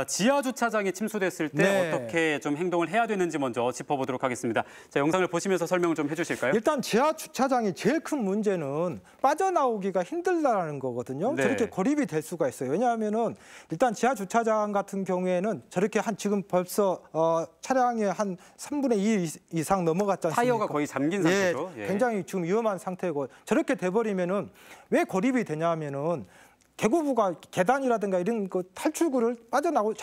지하 주차장이 침수됐을 때 네. 어떻게 좀 행동을 해야 되는지 먼저 짚어보도록 하겠습니다. 자, 영상을 보시면서 설명 좀 해주실까요? 일단 지하 주차장이 제일 큰 문제는 빠져나오기가 힘들다는 거거든요. 네. 저렇게 고립이 될 수가 있어요. 왜냐하면은 일단 지하 주차장 같은 경우에는 저렇게 지금 벌써 차량의 한 3분의 2 이상 넘어갔지 않습니까? 타이어가 거의 잠긴 상태죠. 예, 굉장히 지금 위험한 상태고 저렇게 돼버리면은 왜 고립이 되냐면은 개구부가 계단이라든가 이런 그 탈출구를 빠져나오고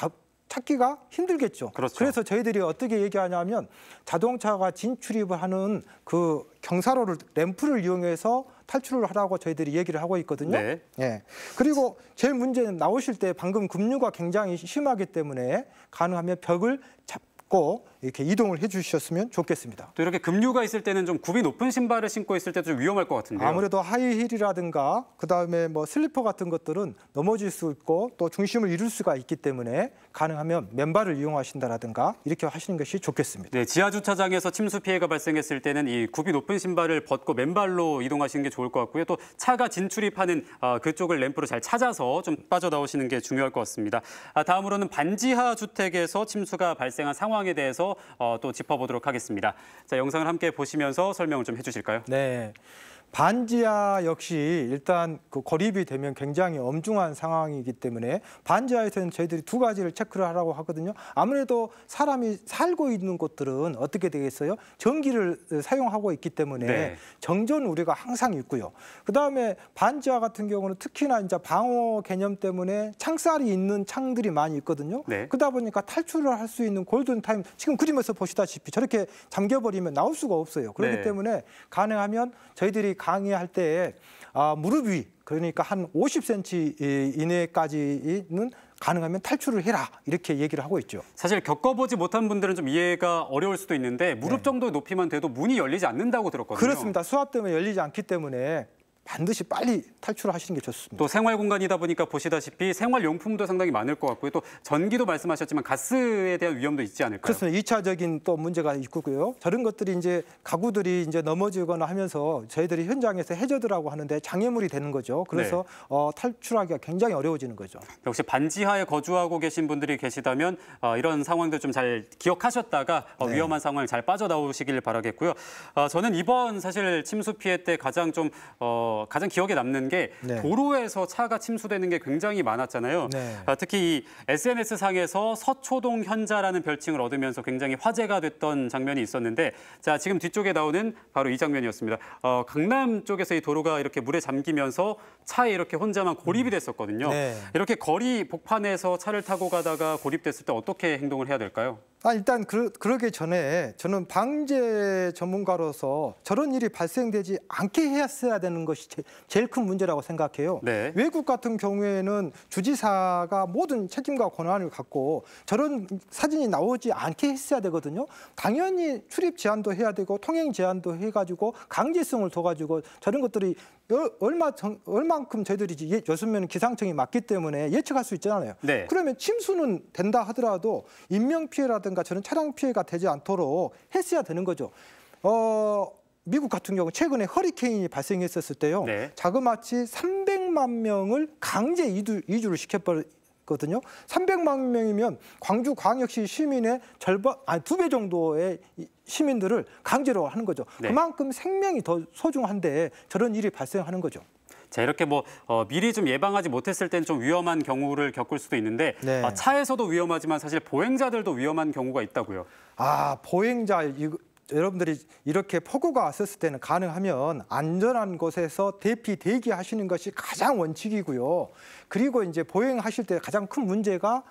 찾기가 힘들겠죠. 그렇죠. 그래서 저희들이 어떻게 얘기하냐면 자동차가 진출입을 하는 그 경사로를 램프를 이용해서 탈출을 하라고 저희들이 얘기를 하고 있거든요. 네. 예. 그리고 제일 문제는 나오실 때 방금 급류가 굉장히 심하기 때문에 가능하면 벽을 잡고 이렇게 이동을 해주셨으면 좋겠습니다. 또 이렇게 급류가 있을 때는 좀 굽이 높은 신발을 신고 있을 때도 좀 위험할 것 같은데요. 아무래도 하이힐이라든가 그다음에 뭐 슬리퍼 같은 것들은 넘어질 수 있고 또 중심을 잃을 수가 있기 때문에 가능하면 맨발을 이용하신다라든가 이렇게 하시는 것이 좋겠습니다. 네, 지하 주차장에서 침수 피해가 발생했을 때는 이 굽이 높은 신발을 벗고 맨발로 이동하시는 게 좋을 것 같고요. 또 차가 진출입하는 그쪽을 램프로 잘 찾아서 좀 빠져나오시는 게 중요할 것 같습니다. 다음으로는 반지하 주택에서 침수가 발생한 상황에 대해서 또 짚어보도록 하겠습니다. 자, 영상을 함께 보시면서 설명을 좀 해주실까요? 네. 반지하 역시 일단 그 고립이 되면 굉장히 엄중한 상황이기 때문에 반지하에서는 저희들이 두 가지를 체크를 하라고 하거든요. 아무래도 사람이 살고 있는 곳들은 어떻게 되겠어요? 전기를 사용하고 있기 때문에 네. 정전은 우리가 항상 있고요. 그다음에 반지하 같은 경우는 특히나 이제 방호 개념 때문에 창살이 있는 창들이 많이 있거든요. 네. 그러다 보니까 탈출을 할 수 있는 골든 타임, 지금 그림에서 보시다시피 저렇게 잠겨버리면 나올 수가 없어요. 그렇기 네. 때문에 가능하면 저희들이 강의할 때 무릎 위, 그러니까 한 50cm 이내까지는 가능하면 탈출을 해라 이렇게 얘기를 하고 있죠. 사실 겪어보지 못한 분들은 좀 이해가 어려울 수도 있는데 무릎 정도 높이만 돼도 문이 열리지 않는다고 들었거든요. 그렇습니다. 수압 때문에 열리지 않기 때문에 반드시 빨리 탈출하시는 게 좋습니다. 또 생활 공간이다 보니까 보시다시피 생활용품도 상당히 많을 것 같고요. 또 전기도 말씀하셨지만 가스에 대한 위험도 있지 않을까요? 그렇습니다. 2차적인 또 문제가 있고요. 저런 것들이 이제 가구들이 이제 넘어지거나 하면서 저희들이 현장에서 해저드라고 하는데 장애물이 되는 거죠. 그래서 탈출하기가 굉장히 어려워지는 거죠. 역시 반지하에 거주하고 계신 분들이 계시다면 이런 상황들 좀 잘 기억하셨다가 위험한 상황을 잘 빠져나오시길 바라겠고요. 저는 이번 사실 침수 피해 때 가장 기억에 남는 게 도로에서 차가 침수되는 게 굉장히 많았잖아요. 네. 특히 이 SNS상에서 서초동 현자라는 별칭을 얻으면서 굉장히 화제가 됐던 장면이 있었는데 자, 지금 뒤쪽에 나오는 바로 이 장면이었습니다. 강남 쪽에서 이 도로가 이렇게 물에 잠기면서 차에 이렇게 혼자만 고립이 됐었거든요. 네. 이렇게 거리 복판에서 차를 타고 가다가 고립됐을 때 어떻게 행동을 해야 될까요? 일단 그러기 전에 저는 방재 전문가로서 저런 일이 발생되지 않게 했어야 되는 것이 제일 큰 문제라고 생각해요. 네. 외국 같은 경우에는 주지사가 모든 책임과 권한을 갖고 저런 사진이 나오지 않게 했어야 되거든요. 당연히 출입 제한도 해야 되고 통행 제한도 해가지고 강제성을 둬가지고 저런 것들이 얼만큼 저희들이 요즘에는 기상청이 맞기 때문에 예측할 수 있잖아요. 네. 그러면 침수는 된다 하더라도 인명피해라든가 저런 차량 피해가 되지 않도록 했어야 되는 거죠. 미국 같은 경우 최근에 허리케인이 발생했었을 때요. 네. 자그마치 300만 명을 강제 이주를 시켜버렸거든요. 300만 명이면 광주광역시 시민의 절반, 2배 정도의 시민들을 강제로 하는 거죠. 네. 그만큼 생명이 더 소중한데 저런 일이 발생하는 거죠. 자, 이렇게 미리 좀 예방하지 못했을 땐 좀 위험한 경우를 겪을 수도 있는데 네. 차에서도 위험하지만 사실 보행자들도 위험한 경우가 있다고요. 보행자 여러분들이 이렇게 폭우가 왔었을 때는 가능하면 안전한 곳에서 대기하시는 것이 가장 원칙이고요. 그리고 이제 보행하실 때 가장 큰 문제가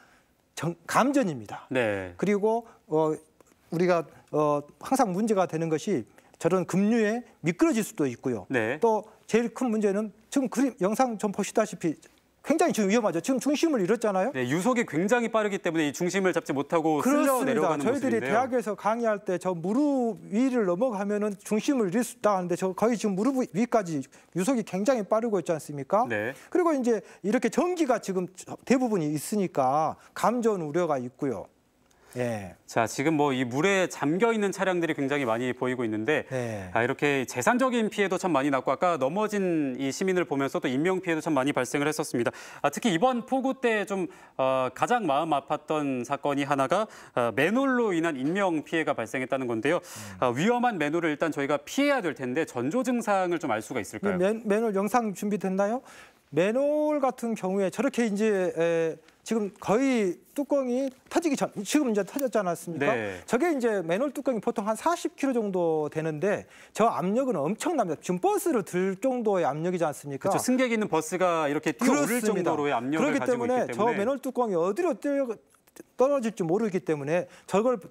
감전입니다. 네. 그리고 우리가 항상 문제가 되는 것이 저런 급류에 미끄러질 수도 있고요. 네. 또 제일 큰 문제는 지금 영상 좀 보시다시피 굉장히 지금 위험하죠. 지금 중심을 잃었잖아요. 네, 유속이 굉장히 빠르기 때문에 이 중심을 잡지 못하고 쓸려 내려가는 저희들이 모습인데요. 대학에서 강의할 때 저 무릎 위를 넘어가면은 중심을 잃을 수 있다 하는데 저 거의 지금 무릎 위까지 유속이 굉장히 빠르고 있지 않습니까? 네. 그리고 이제 이렇게 전기가 지금 대부분이 있으니까 감전 우려가 있고요. 예. 자, 지금 뭐 이 물에 잠겨 있는 차량들이 굉장히 많이 보이고 있는데 네. 이렇게 재산적인 피해도 참 많이 났고 아까 넘어진 이 시민을 보면서 또 인명 피해도 참 많이 발생을 했었습니다. 특히 이번 폭우 때 좀 가장 마음 아팠던 사건이 하나가 맨홀로 인한 인명 피해가 발생했다는 건데요. 위험한 맨홀을 일단 저희가 피해야 될 텐데 전조 증상을 좀 알 수가 있을까요? 맨홀 영상 준비됐나요? 맨홀 같은 경우에 저렇게 이제 지금 거의 뚜껑이 터지기 전, 지금 이제 터졌지 않았습니까? 네. 저게 이제 맨홀 뚜껑이 보통 한 40kg 정도 되는데 저 압력은 엄청납니다. 지금 버스를 들 정도의 압력이지 않습니까? 그렇죠. 승객이 있는 버스가 이렇게 뛰어오를 정도로의 압력을 그렇기 가지고 때문에 있기 때문에 저 맨홀 뚜껑이 어디로 떨어질지 모르기 때문에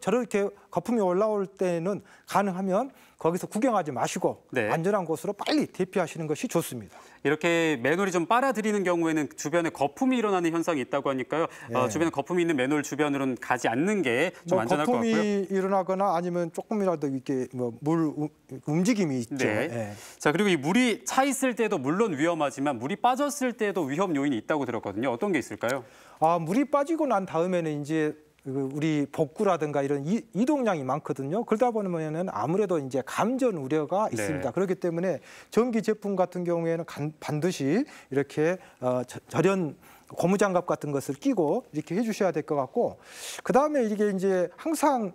저렇게 거품이 올라올 때는 가능하면 거기서 구경하지 마시고 네. 안전한 곳으로 빨리 대피하시는 것이 좋습니다. 이렇게 맨홀이 좀 빨아들이는 경우에는 주변에 거품이 일어나는 현상이 있다고 하니까요. 예. 주변에 거품이 있는 맨홀 주변으로는 가지 않는 게 좀 안전할 것 같고요. 거품이 일어나거나 아니면 조금이라도 이렇게 물 움직임이 있죠. 네. 예. 자, 그리고 이 물이 차 있을 때도 물론 위험하지만 물이 빠졌을 때도 위험 요인이 있다고 들었거든요. 어떤 게 있을까요? 물이 빠지고 난 다음에는 이제 우리 복구라든가 이런 이동량이 많거든요. 그러다 보면은 아무래도 이제 감전 우려가 있습니다. 네. 그렇기 때문에 전기 제품 같은 경우에는 반드시 이렇게 절연 고무장갑 같은 것을 끼고 이렇게 해주셔야 될 것 같고, 그 다음에 이게 이제 항상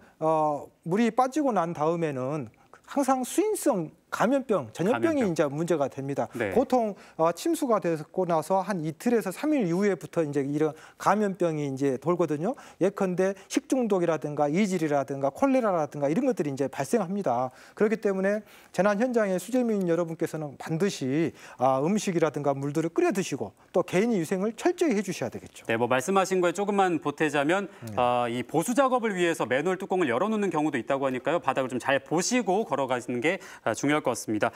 물이 빠지고 난 다음에는 항상 수인성 감염병, 전염병이 감염병. 이제 문제가 됩니다. 네. 보통 침수가 되고 나서 한 이틀에서 3일 이후에부터 이제 이런 감염병이 이제 돌거든요. 예컨대 식중독이라든가 이질이라든가 콜레라라든가 이런 것들이 이제 발생합니다. 그렇기 때문에 재난 현장에 수재민 여러분께서는 반드시 음식이라든가 물들을 끓여 드시고 또 개인의 위생을 철저히 해주셔야 되겠죠. 네, 뭐 말씀하신 거에 조금만 보태자면 이 보수 작업을 위해서 맨홀 뚜껑을 열어놓는 경우도 있다고 하니까요. 바닥을 좀 잘 보시고 걸어가시는 게 중요할 것 같습니다.